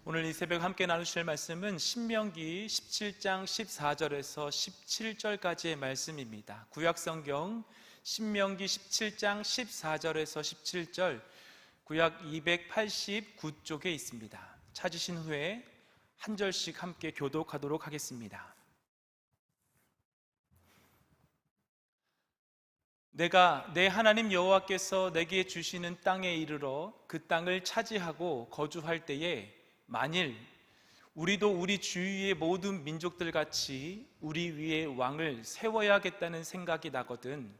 오늘 이 새벽 함께 나누실 말씀은 신명기 17장 14절에서 17절까지의 말씀입니다. 구약성경 신명기 17장 14절에서 17절, 구약 289쪽에 있습니다. 찾으신 후에 한 절씩 함께 교독하도록 하겠습니다. 내가 내 하나님 여호와께서 내게 주시는 땅에 이르러 그 땅을 차지하고 거주할 때에 만일 우리도 우리 주위의 모든 민족들 같이 우리 위에 왕을 세워야겠다는 생각이 나거든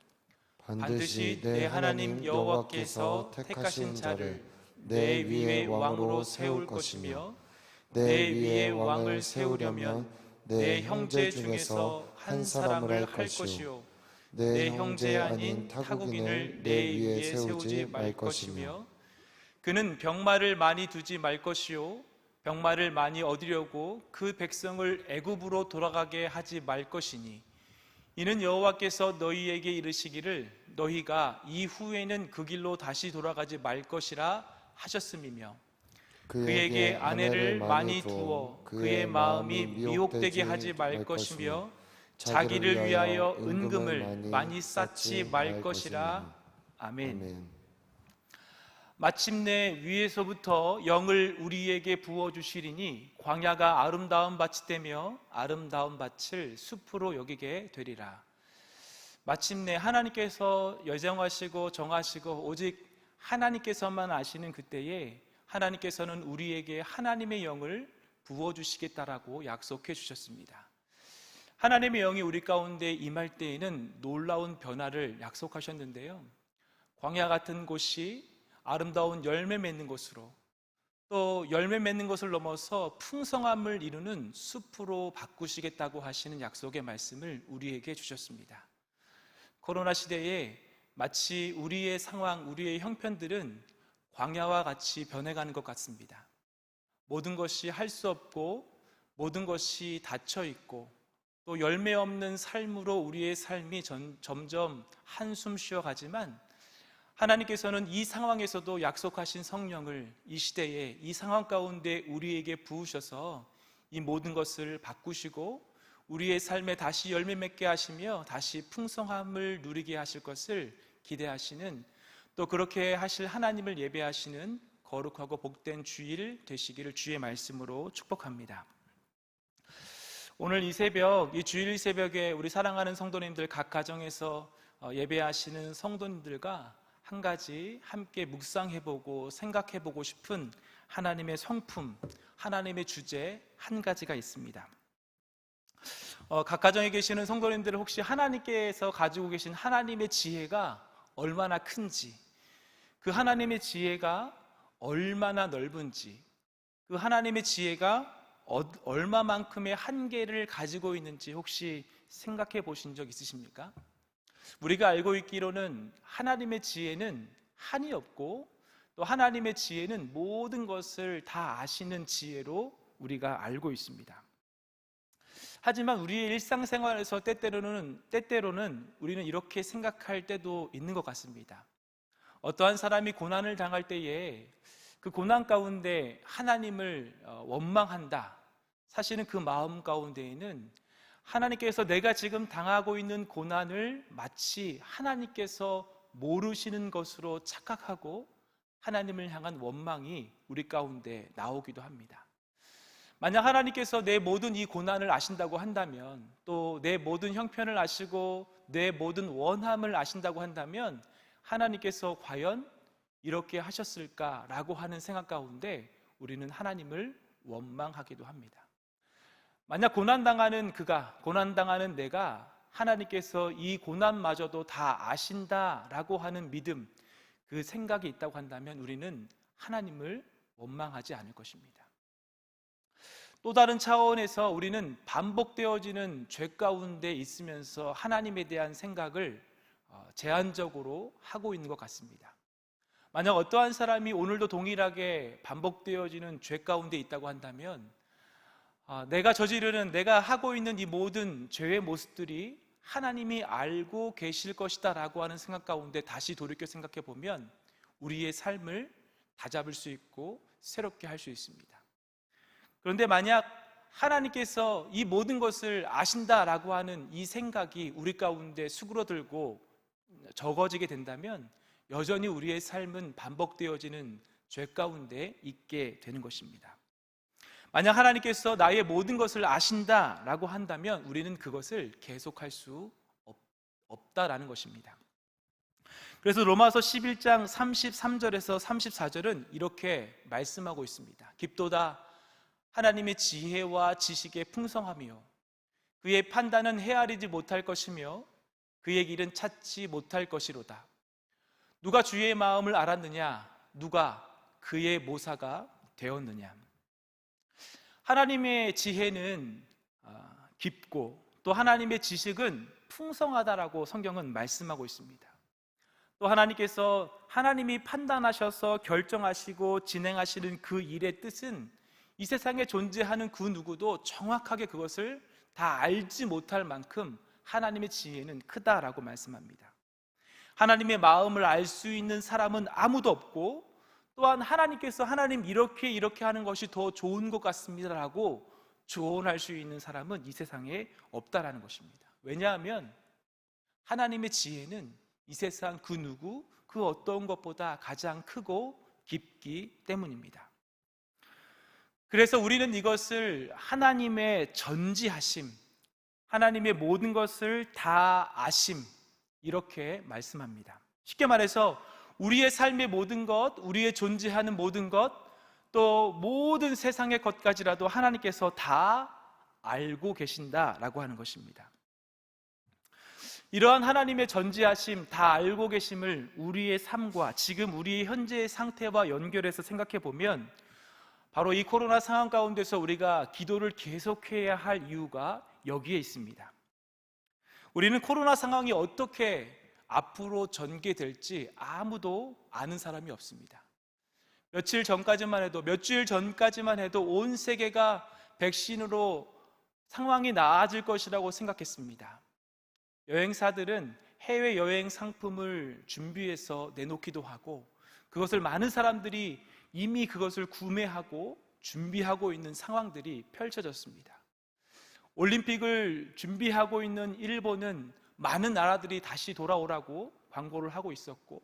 반드시 내 하나님 여호와께서 택하신 자를 내 위에 왕으로 세울 것이며 내 위에 왕을 세우려면 내 형제 중에서 한 사람을 할 것이요 내 형제 아닌 타국인을 내 위에 세우지 말 것이며 그는 병마를 많이 두지 말 것이요 병마를 많이 얻으려고 그 백성을 애굽으로 돌아가게 하지 말 것이니 이는 여호와께서 너희에게 이르시기를 너희가 이후에는 그 길로 다시 돌아가지 말 것이라 하셨음이며 그에게 아내를 많이 두어 그의 마음이 미혹되게 하지 말 것이며 자기를 위하여 은금을 많이 쌓지 말 것이라. 아멘. 마침내 위에서부터 영을 우리에게 부어주시리니 광야가 아름다운 밭이 되며 아름다운 밭을 숲으로 여기게 되리라. 마침내 하나님께서 예정하시고 정하시고 오직 하나님께서만 아시는 그때에 하나님께서는 우리에게 하나님의 영을 부어주시겠다라고 약속해 주셨습니다. 하나님의 영이 우리 가운데 임할 때에는 놀라운 변화를 약속하셨는데요, 광야 같은 곳이 아름다운 열매 맺는 곳으로, 또 열매 맺는 것을 넘어서 풍성함을 이루는 숲으로 바꾸시겠다고 하시는 약속의 말씀을 우리에게 주셨습니다. 코로나 시대에 마치 우리의 상황, 우리의 형편들은 광야와 같이 변해가는 것 같습니다. 모든 것이 할 수 없고 모든 것이 닫혀 있고 또 열매 없는 삶으로 우리의 삶이 점점 한숨 쉬어가지만 하나님께서는 이 상황에서도 약속하신 성령을 이 시대에 이 상황 가운데 우리에게 부으셔서 이 모든 것을 바꾸시고 우리의 삶에 다시 열매 맺게 하시며 다시 풍성함을 누리게 하실 것을 기대하시는, 또 그렇게 하실 하나님을 예배하시는 거룩하고 복된 주일 되시기를 주의 말씀으로 축복합니다. 오늘 이 새벽, 이 주일 새벽에 우리 사랑하는 성도님들 각 가정에서 예배하시는 성도님들과 한 가지 함께 묵상해보고 생각해보고 싶은 하나님의 성품, 하나님의 주제 한 가지가 있습니다. 각 가정에 계시는 성도님들 혹시 하나님께서 가지고 계신 하나님의 지혜가 얼마나 큰지, 그 하나님의 지혜가 얼마나 넓은지, 그 하나님의 지혜가 얼마만큼의 한계를 가지고 있는지 혹시 생각해 보신 적 있으십니까? 우리가 알고 있기로는 하나님의 지혜는 한이 없고 또 하나님의 지혜는 모든 것을 다 아시는 지혜로 우리가 알고 있습니다. 하지만 우리의 일상생활에서 때때로는 우리는 이렇게 생각할 때도 있는 것 같습니다. 어떠한 사람이 고난을 당할 때에 그 고난 가운데 하나님을 원망한다. 사실은 그 마음 가운데에는 하나님께서 내가 지금 당하고 있는 고난을 마치 하나님께서 모르시는 것으로 착각하고 하나님을 향한 원망이 우리 가운데 나오기도 합니다. 만약 하나님께서 내 모든 이 고난을 아신다고 한다면, 또 내 모든 형편을 아시고 내 모든 원함을 아신다고 한다면 하나님께서 과연 이렇게 하셨을까라고 하는 생각 가운데 우리는 하나님을 원망하기도 합니다. 만약 고난당하는 내가 하나님께서 이 고난마저도 다 아신다라고 하는 믿음, 그 생각이 있다고 한다면 우리는 하나님을 원망하지 않을 것입니다. 또 다른 차원에서 우리는 반복되어지는 죄 가운데 있으면서 하나님에 대한 생각을 제한적으로 하고 있는 것 같습니다. 만약 어떠한 사람이 오늘도 동일하게 반복되어지는 죄 가운데 있다고 한다면 내가 하고 있는 이 모든 죄의 모습들이 하나님이 알고 계실 것이다 라고 하는 생각 가운데 다시 돌이켜 생각해 보면 우리의 삶을 다잡을 수 있고 새롭게 할 수 있습니다. 그런데 만약 하나님께서 이 모든 것을 아신다라고 하는 이 생각이 우리 가운데 수그러들고 적어지게 된다면 여전히 우리의 삶은 반복되어지는 죄 가운데 있게 되는 것입니다. 만약 하나님께서 나의 모든 것을 아신다라고 한다면 우리는 그것을 계속할 수 없다라는 것입니다. 그래서 로마서 11장 33절에서 34절은 이렇게 말씀하고 있습니다. 깊도다 하나님의 지혜와 지식의 풍성함이요 그의 판단은 헤아리지 못할 것이며 그의 길은 찾지 못할 것이로다. 누가 주의 마음을 알았느냐? 누가 그의 모사가 되었느냐? 하나님의 지혜는 깊고 또 하나님의 지식은 풍성하다라고 성경은 말씀하고 있습니다. 또 하나님께서 하나님이 판단하셔서 결정하시고 진행하시는 그 일의 뜻은 이 세상에 존재하는 그 누구도 정확하게 그것을 다 알지 못할 만큼 하나님의 지혜는 크다라고 말씀합니다. 하나님의 마음을 알 수 있는 사람은 아무도 없고 또한 하나님께서 하나님 이렇게 하는 것이 더 좋은 것 같습니다라고 조언할 수 있는 사람은 이 세상에 없다라는 것입니다. 왜냐하면 하나님의 지혜는 이 세상 그 누구 그 어떤 것보다 가장 크고 깊기 때문입니다. 그래서 우리는 이것을 하나님의 전지하심, 하나님의 모든 것을 다 아심 이렇게 말씀합니다. 쉽게 말해서 우리의 삶의 모든 것, 우리의 존재하는 모든 것, 또 모든 세상의 것까지라도 하나님께서 다 알고 계신다라고 하는 것입니다. 이러한 하나님의 전지하심, 다 알고 계심을 우리의 삶과 지금 우리의 현재의 상태와 연결해서 생각해 보면 바로 이 코로나 상황 가운데서 우리가 기도를 계속해야 할 이유가 여기에 있습니다. 우리는 코로나 상황이 어떻게 앞으로 전개될지 아무도 아는 사람이 없습니다. 몇 주일 전까지만 해도 온 세계가 백신으로 상황이 나아질 것이라고 생각했습니다. 여행사들은 해외여행 상품을 준비해서 내놓기도 하고 그것을 많은 사람들이 이미 그것을 구매하고 준비하고 있는 상황들이 펼쳐졌습니다. 올림픽을 준비하고 있는 일본은 많은 나라들이 다시 돌아오라고 광고를 하고 있었고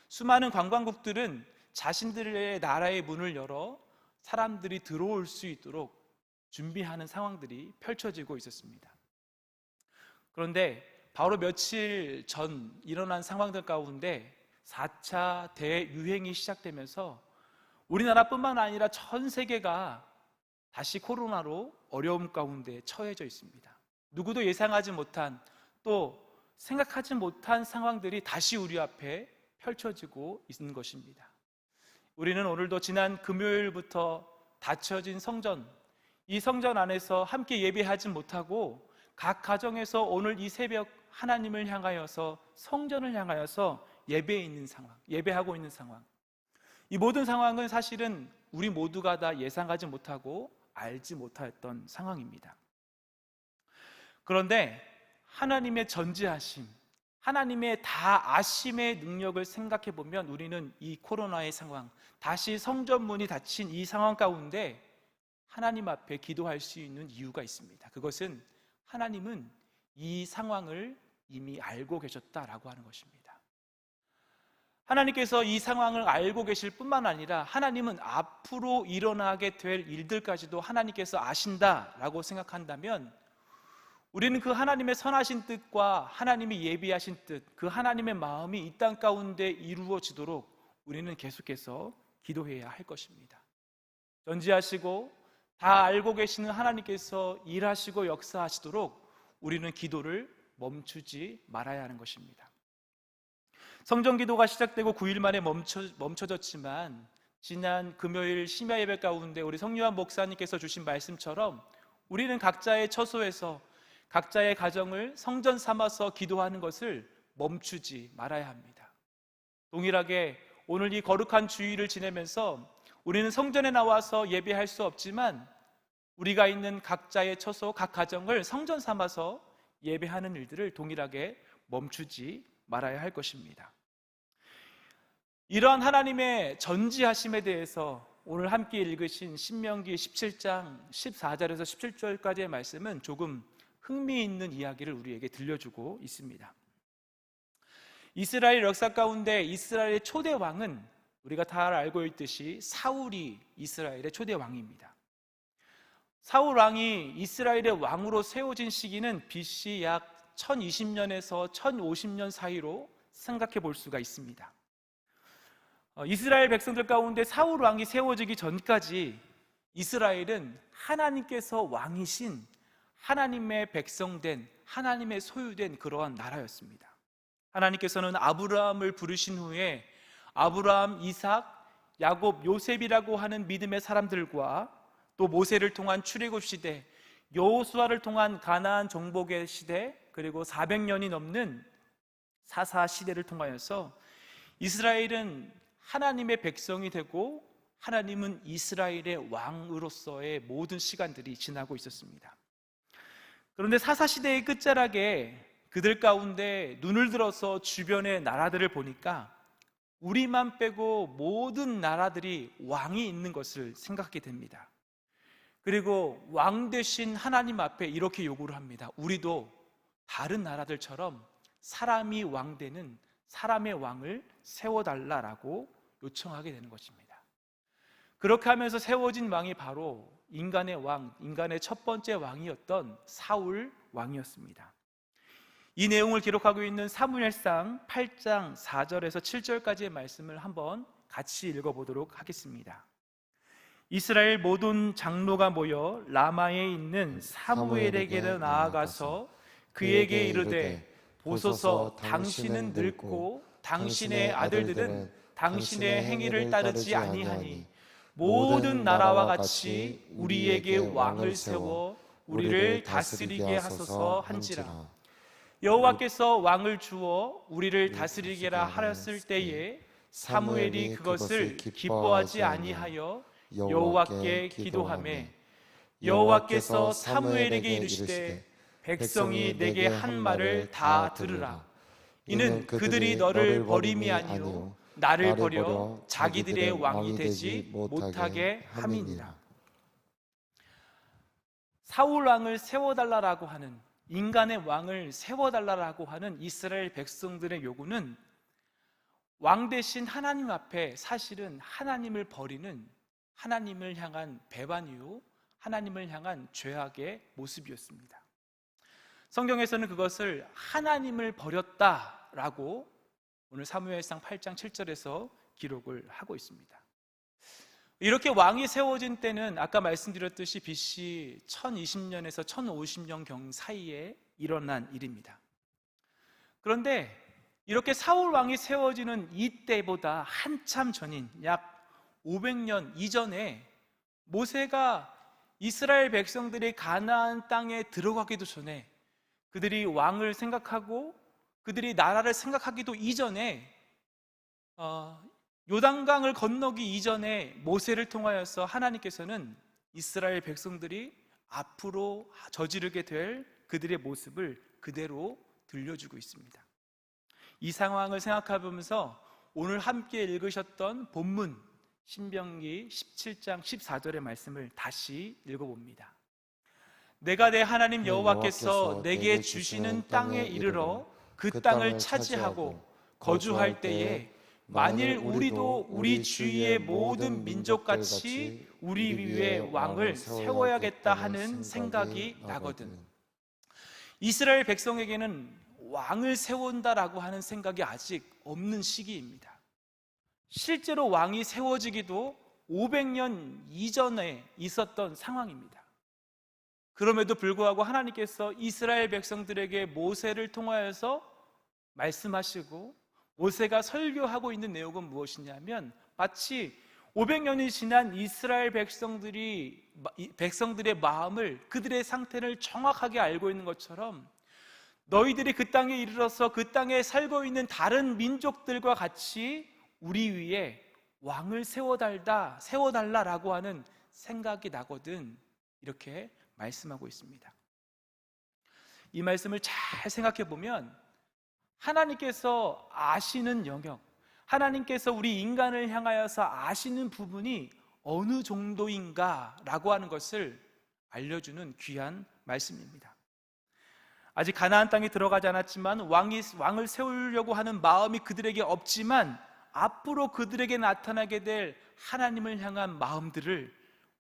수많은 관광국들은 자신들의 나라의 문을 열어 사람들이 들어올 수 있도록 준비하는 상황들이 펼쳐지고 있었습니다. 그런데 바로 며칠 전 일어난 상황들 가운데 4차 대유행이 시작되면서 우리나라뿐만 아니라 전 세계가 다시 코로나로 어려움 가운데 처해져 있습니다. 누구도 예상하지 못한 또 생각하지 못한 상황들이 다시 우리 앞에 펼쳐지고 있는 것입니다. 우리는 오늘도 지난 금요일부터 닫혀진 성전, 이 성전 안에서 함께 예배하지 못하고 각 가정에서 오늘 이 새벽 하나님을 향하여서 성전을 향하여서 예배하고 있는 상황. 이 모든 상황은 사실은 우리 모두가 다 예상하지 못하고 알지 못했던 상황입니다. 그런데 하나님의 전지하심, 하나님의 다 아심의 능력을 생각해 보면 우리는 이 코로나의 상황, 다시 성전 문이 닫힌 이 상황 가운데 하나님 앞에 기도할 수 있는 이유가 있습니다. 그것은 하나님은 이 상황을 이미 알고 계셨다라고 하는 것입니다. 하나님께서 이 상황을 알고 계실 뿐만 아니라 하나님은 앞으로 일어나게 될 일들까지도 하나님께서 아신다라고 생각한다면 우리는 그 하나님의 선하신 뜻과 하나님이 예비하신 뜻, 그 하나님의 마음이 이 땅 가운데 이루어지도록 우리는 계속해서 기도해야 할 것입니다. 전지하시고 다 알고 계시는 하나님께서 일하시고 역사하시도록 우리는 기도를 멈추지 말아야 하는 것입니다. 성전 기도가 시작되고 9일 만에 멈춰졌지만 지난 금요일 심야 예배 가운데 우리 성유한 목사님께서 주신 말씀처럼 우리는 각자의 처소에서 각자의 가정을 성전 삼아서 기도하는 것을 멈추지 말아야 합니다. 동일하게 오늘 이 거룩한 주일을 지내면서 우리는 성전에 나와서 예배할 수 없지만 우리가 있는 각자의 처소, 각 가정을 성전 삼아서 예배하는 일들을 동일하게 멈추지 말아야 할 것입니다. 이러한 하나님의 전지하심에 대해서 오늘 함께 읽으신 신명기 17장 14절에서 17절까지의 말씀은 조금 흥미있는 이야기를 우리에게 들려주고 있습니다. 이스라엘 역사 가운데 이스라엘의 초대 왕은 우리가 다 알고 있듯이 사울이 이스라엘의 초대 왕입니다. 사울 왕이 이스라엘의 왕으로 세워진 시기는 BC 약 1020년에서 1050년 사이로 생각해 볼 수가 있습니다. 이스라엘 백성들 가운데 사울 왕이 세워지기 전까지 이스라엘은 하나님께서 왕이신 하나님의 백성된, 하나님의 소유된 그러한 나라였습니다. 하나님께서는 아브라함을 부르신 후에 아브라함, 이삭, 야곱, 요셉이라고 하는 믿음의 사람들과 또 모세를 통한 출애굽 시대, 여호수아를 통한 가나안 정복의 시대, 그리고 400년이 넘는 사사 시대를 통하여서 이스라엘은 하나님의 백성이 되고 하나님은 이스라엘의 왕으로서의 모든 시간들이 지나고 있었습니다. 그런데 사사 시대의 끝자락에 그들 가운데 눈을 들어서 주변의 나라들을 보니까 우리만 빼고 모든 나라들이 왕이 있는 것을 생각하게 됩니다. 그리고 왕 되신 하나님 앞에 이렇게 요구를 합니다. 우리도 다른 나라들처럼 사람이 왕 되는 사람의 왕을 세워달라라고 요청하게 되는 것입니다. 그렇게 하면서 세워진 왕이 바로 인간의 왕, 인간의 첫 번째 왕이었던 사울 왕이었습니다. 이 내용을 기록하고 있는 사무엘상 8장 4절에서 7절까지의 말씀을 한번 같이 읽어보도록 하겠습니다. 이스라엘 모든 장로가 모여 라마에 있는 사무엘에게 나아가서 그에게 이르되 보소서 당신은 늙고 당신의 아들들은 당신의 행위를 따르지 아니하니 모든 나라와 같이 우리에게 왕을 세워 우리를 다스리게 하소서 한지라. 여호와께서 왕을 주어 우리를 다스리게라 하였을 때에 사무엘이 그것을 기뻐하지 아니하여 여호와께 기도하매 여호와께서 사무엘에게 이르시되 백성이 내게 한 말을 다 들으라. 이는 그들이 너를 버림이 아니요 나를 버려 자기들의 왕이 되지 못하게 함이니라. 사울 왕을 세워달라고 하는, 인간의 왕을 세워달라고 하는 이스라엘 백성들의 요구는 왕 대신 하나님 앞에 사실은 하나님을 버리는, 하나님을 향한 배반이요 하나님을 향한 죄악의 모습이었습니다. 성경에서는 그것을 하나님을 버렸다라고 오늘 사무엘상 8장 7절에서 기록을 하고 있습니다. 이렇게 왕이 세워진 때는 아까 말씀드렸듯이 BC 1020년에서 1050년경 사이에 일어난 일입니다. 그런데 이렇게 사울 왕이 세워지는 이때보다 한참 전인 약 500년 이전에 모세가 이스라엘 백성들이 가나안 땅에 들어가기도 전에 그들이 왕을 생각하고 그들이 나라를 생각하기도 이전에 요단강을 건너기 이전에 모세를 통하여서 하나님께서는 이스라엘 백성들이 앞으로 저지르게 될 그들의 모습을 그대로 들려주고 있습니다. 이 상황을 생각해 보면서 오늘 함께 읽으셨던 본문 신명기 17장 14절의 말씀을 다시 읽어봅니다. 내가 내 하나님 여호와께서 내게 주시는 땅에 이르러 그 땅을 차지하고 거주할 때에 만일 우리도 우리 주위의 모든 민족같이 우리 위에 왕을 세워야겠다 하는 생각이 나거든. 이스라엘 백성에게는 왕을 세운다라고 하는 생각이 아직 없는 시기입니다. 실제로 왕이 세워지기도 500년 이전에 있었던 상황입니다. 그럼에도 불구하고 하나님께서 이스라엘 백성들에게 모세를 통하여서 말씀하시고 모세가 설교하고 있는 내용은 무엇이냐면 마치 500년이 지난 이스라엘 백성들의 마음을, 그들의 상태를 정확하게 알고 있는 것처럼 너희들이 그 땅에 이르러서 그 땅에 살고 있는 다른 민족들과 같이 우리 위에 왕을 세워달라라고 하는 생각이 나거든, 이렇게 말씀하고 있습니다. 이 말씀을 잘 생각해 보면 하나님께서 아시는 영역, 하나님께서 우리 인간을 향하여서 아시는 부분이 어느 정도인가라고 하는 것을 알려주는 귀한 말씀입니다. 아직 가나안 땅에 들어가지 않았지만 왕을 세우려고 하는 마음이 그들에게 없지만 앞으로 그들에게 나타나게 될 하나님을 향한 마음들을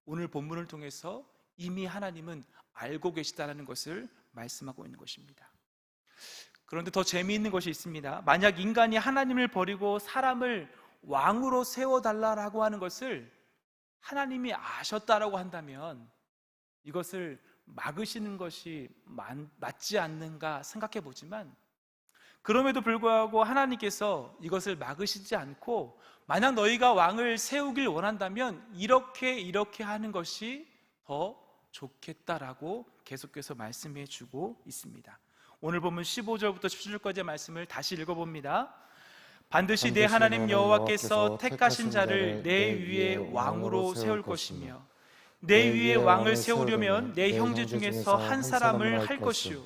오늘 본문을 통해서 이미 하나님은 알고 계시다는 것을 말씀하고 있는 것입니다. 그런데 더 재미있는 것이 있습니다. 만약 인간이 하나님을 버리고 사람을 왕으로 세워달라고 하는 것을 하나님이 아셨다라고 한다면 이것을 막으시는 것이 맞지 않는가 생각해 보지만, 그럼에도 불구하고 하나님께서 이것을 막으시지 않고 만약 너희가 왕을 세우길 원한다면 이렇게 하는 것이 더 좋겠다라고 계속해서 말씀해 주고 있습니다. 오늘 보면 15절부터 17절까지의 말씀을 다시 읽어봅니다. 반드시 내 하나님 여호와께서 택하신 자를 내 위에 왕으로 세울 것이며 내 위에 왕을 세우려면 내 형제 중에서 한 사람을 할 것이요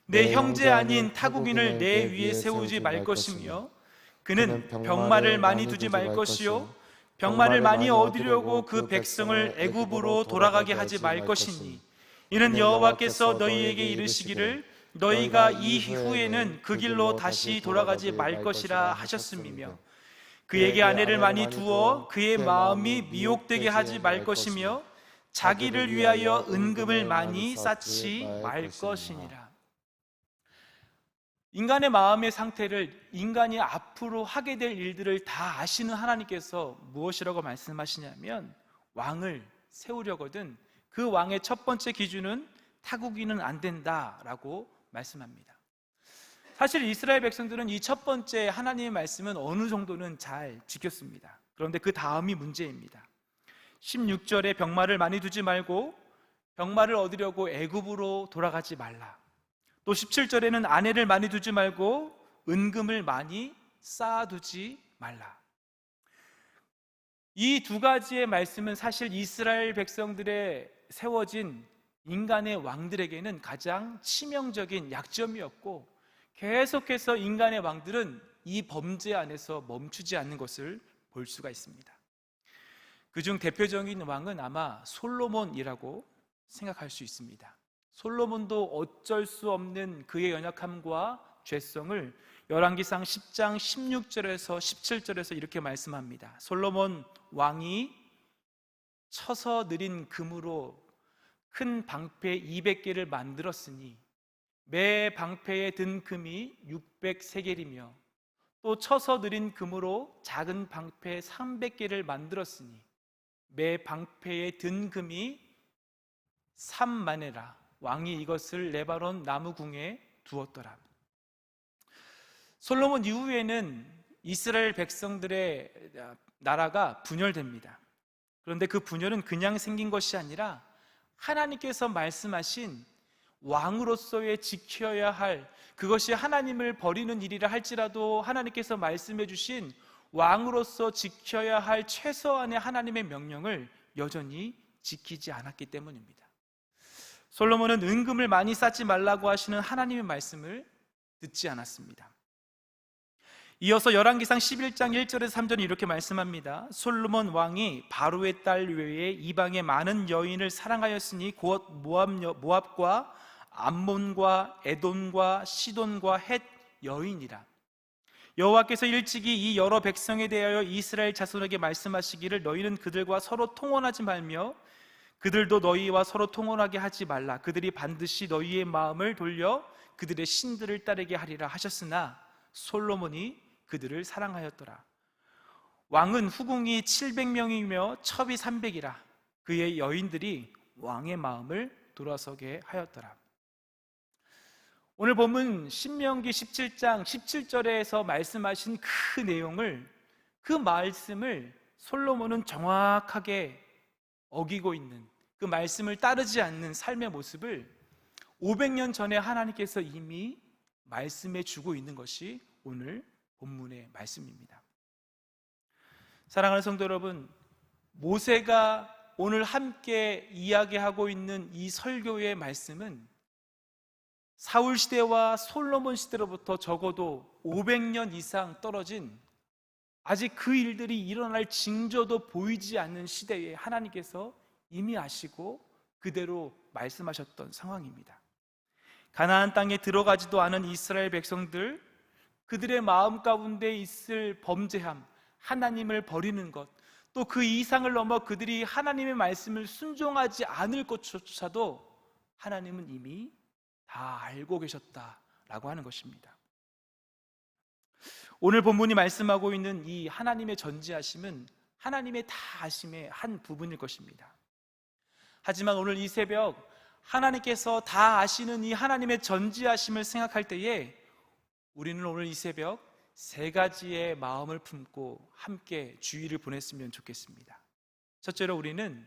내 형제 아닌 타국인을 내 위에 세우지 말 것이며 그는 병마를 많이 두지 말 것이요 병마를 많이 얻으려고 그 백성을 애굽으로 돌아가게 하지 말 것이니 이는 여호와께서 너희에게 이르시기를 너희가 이후에는 그 길로 다시 돌아가지 말 것이라 하셨음이며 그에게 아내를 많이 두어 그의 마음이 미혹되게 하지 말 것이며 자기를 위하여 은금을 많이 쌓지 말 것이니라. 인간의 마음의 상태를, 인간이 앞으로 하게 될 일들을 다 아시는 하나님께서 무엇이라고 말씀하시냐면 왕을 세우려거든 그 왕의 첫 번째 기준은 타국인은 안 된다라고 말씀합니다. 사실 이스라엘 백성들은 이 첫 번째 하나님의 말씀은 어느 정도는 잘 지켰습니다. 그런데 그 다음이 문제입니다. 16절에 병마를 많이 두지 말고 병마를 얻으려고 애굽으로 돌아가지 말라. 또 17절에는 아내를 많이 두지 말고 은금을 많이 쌓아두지 말라. 이 두 가지의 말씀은 사실 이스라엘 백성들의 세워진 인간의 왕들에게는 가장 치명적인 약점이었고 계속해서 인간의 왕들은 이 범죄 안에서 멈추지 않는 것을 볼 수가 있습니다. 그중 대표적인 왕은 아마 솔로몬이라고 생각할 수 있습니다. 솔로몬도 어쩔 수 없는 그의 연약함과 죄성을 열왕기상 10장 16절에서 17절에서 이렇게 말씀합니다. 솔로몬 왕이 쳐서 느린 금으로 큰 방패 200개를 만들었으니 매 방패에 든 금이 600세겔이며 또 쳐서 느린 금으로 작은 방패 300개를 만들었으니 매 방패에 든 금이 3만에라. 왕이 이것을 레바논 나무궁에 두었더라. 솔로몬 이후에는 이스라엘 백성들의 나라가 분열됩니다. 그런데 그 분열은 그냥 생긴 것이 아니라 하나님께서 말씀하신 왕으로서의 지켜야 할, 그것이 하나님을 버리는 일이라 할지라도 하나님께서 말씀해 주신 왕으로서 지켜야 할 최소한의 하나님의 명령을 여전히 지키지 않았기 때문입니다. 솔로몬은 은금을 많이 쌓지 말라고 하시는 하나님의 말씀을 듣지 않았습니다. 이어서 열왕기상 11장 1절에서 3절이 이렇게 말씀합니다. 솔로몬 왕이 바로의 딸 외에 이방의 많은 여인을 사랑하였으니 곧 모압과 암몬과 에돔과 시돈과 헷 여인이라. 여호와께서 일찍이 이 여러 백성에 대하여 이스라엘 자손에게 말씀하시기를 너희는 그들과 서로 통혼하지 말며 그들도 너희와 서로 통혼하게 하지 말라. 그들이 반드시 너희의 마음을 돌려 그들의 신들을 따르게 하리라 하셨으나 솔로몬이 그들을 사랑하였더라. 왕은 후궁이 700명이며 첩이 300이라. 그의 여인들이 왕의 마음을 돌아서게 하였더라. 오늘 본문 신명기 17장 17절에서 말씀하신 그 내용을, 그 말씀을 솔로몬은 정확하게 어기고 있는, 그 말씀을 따르지 않는 삶의 모습을 500년 전에 하나님께서 이미 말씀해 주고 있는 것이 오늘 본문의 말씀입니다. 사랑하는 성도 여러분, 모세가 오늘 함께 이야기하고 있는 이 설교의 말씀은 사울 시대와 솔로몬 시대로부터 적어도 500년 이상 떨어진 아직 그 일들이 일어날 징조도 보이지 않는 시대에 하나님께서 이미 아시고 그대로 말씀하셨던 상황입니다. 가나안 땅에 들어가지도 않은 이스라엘 백성들, 그들의 마음 가운데 있을 범죄함, 하나님을 버리는 것, 또 그 이상을 넘어 그들이 하나님의 말씀을 순종하지 않을 것조차도 하나님은 이미 다 알고 계셨다라고 하는 것입니다. 오늘 본문이 말씀하고 있는 이 하나님의 전지하심은 하나님의 다 아심의 한 부분일 것입니다. 하지만 오늘 이 새벽 하나님께서 다 아시는 이 하나님의 전지하심을 생각할 때에 우리는 오늘 이 새벽 세 가지의 마음을 품고 함께 주의를 보냈으면 좋겠습니다. 첫째로 우리는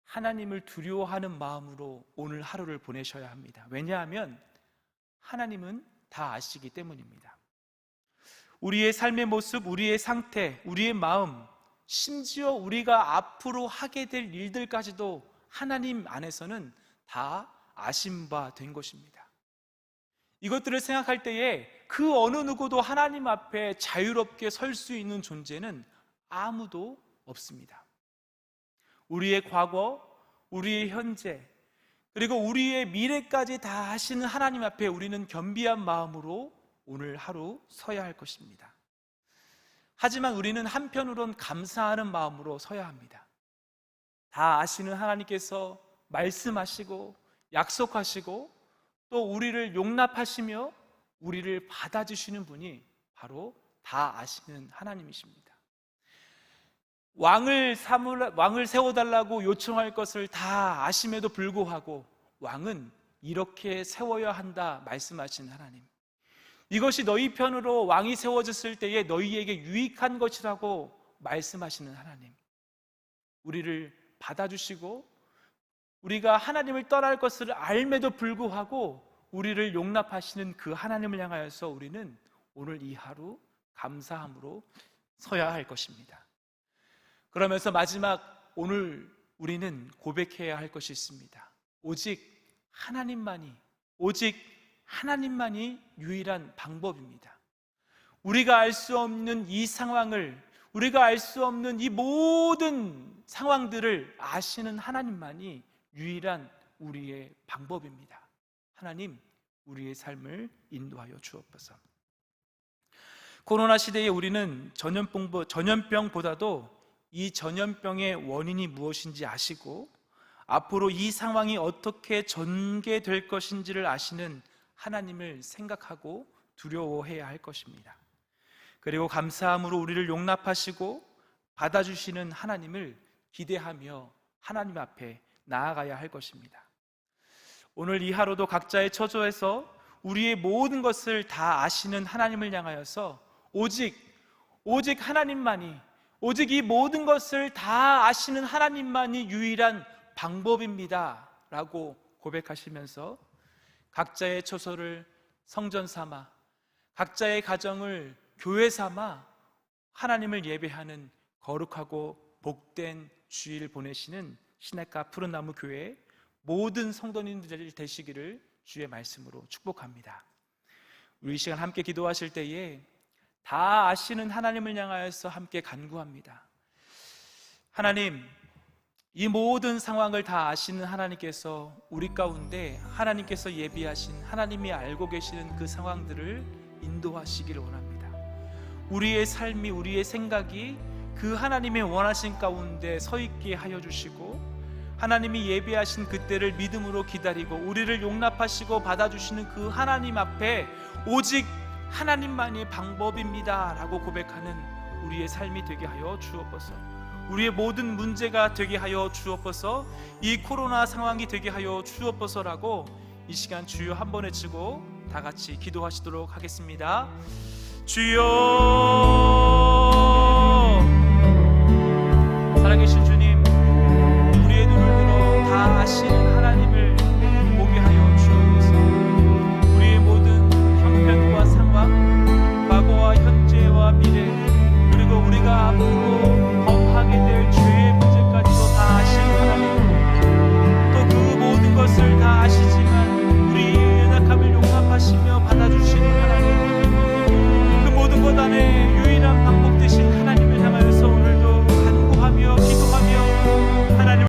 하나님을 두려워하는 마음으로 오늘 하루를 보내셔야 합니다. 왜냐하면 하나님은 다 아시기 때문입니다. 우리의 삶의 모습, 우리의 상태, 우리의 마음, 심지어 우리가 앞으로 하게 될 일들까지도 하나님 안에서는 다 아신 바 된 것입니다. 이것들을 생각할 때에 그 어느 누구도 하나님 앞에 자유롭게 설 수 있는 존재는 아무도 없습니다. 우리의 과거, 우리의 현재, 그리고 우리의 미래까지 다 아시는 하나님 앞에 우리는 겸비한 마음으로 오늘 하루 서야 할 것입니다. 하지만 우리는 한편으론 감사하는 마음으로 서야 합니다. 다 아시는 하나님께서 말씀하시고 약속하시고 또 우리를 용납하시며 우리를 받아주시는 분이 바로 다 아시는 하나님이십니다. 왕을 세워달라고 요청할 것을 다 아심에도 불구하고 왕은 이렇게 세워야 한다 말씀하신 하나님, 이것이 너희 편으로 왕이 세워졌을 때에 너희에게 유익한 것이라고 말씀하시는 하나님, 우리를 받아주시고 우리가 하나님을 떠날 것을 알매도 불구하고 우리를 용납하시는 그 하나님을 향하여서 우리는 오늘 이 하루 감사함으로 서야 할 것입니다. 그러면서 마지막 오늘 우리는 고백해야 할 것이 있습니다. 오직 하나님만이 유일한 방법입니다. 우리가 알 수 없는 이 상황을, 우리가 알 수 없는 이 모든 상황들을 아시는 하나님만이 유일한 우리의 방법입니다. 하나님, 우리의 삶을 인도하여 주옵소서. 코로나 시대에 우리는 전염병보다도 이 전염병의 원인이 무엇인지 아시고 앞으로 이 상황이 어떻게 전개될 것인지를 아시는 하나님을 생각하고 두려워해야 할 것입니다. 그리고 감사함으로 우리를 용납하시고 받아주시는 하나님을 기대하며 하나님 앞에 나아가야 할 것입니다. 오늘 이 하루도 각자의 처소에서 우리의 모든 것을 다 아시는 하나님을 향하여서 오직 하나님만이, 오직 이 모든 것을 다 아시는 하나님만이 유일한 방법입니다 라고 고백하시면서 각자의 처소를 성전 삼아, 각자의 가정을 교회 삼아 하나님을 예배하는 거룩하고 복된 주일 보내시는 시냇가 푸른나무 교회 모든 성도님들 되시기를 주의 말씀으로 축복합니다. 우리 이 시간 함께 기도하실 때에 다 아시는 하나님을 향하여서 함께 간구합니다. 하나님, 이 모든 상황을 다 아시는 하나님께서 우리 가운데 하나님께서 예비하신, 하나님이 알고 계시는 그 상황들을 인도하시기를 원합니다. 우리의 삶이, 우리의 생각이 그 하나님의 원하신 가운데 서 있게 하여 주시고 하나님이 예비하신 그때를 믿음으로 기다리고 우리를 용납하시고 받아주시는 그 하나님 앞에 오직 하나님만이 방법입니다 라고 고백하는 우리의 삶이 되게 하여 주옵소서. 우리의 모든 문제가 되게 하여 주옵소서. 이 코로나 상황이 되게 하여 주옵소서라고 이 시간 주여 한 번 외치고 다 같이 기도하시도록 하겠습니다. 주여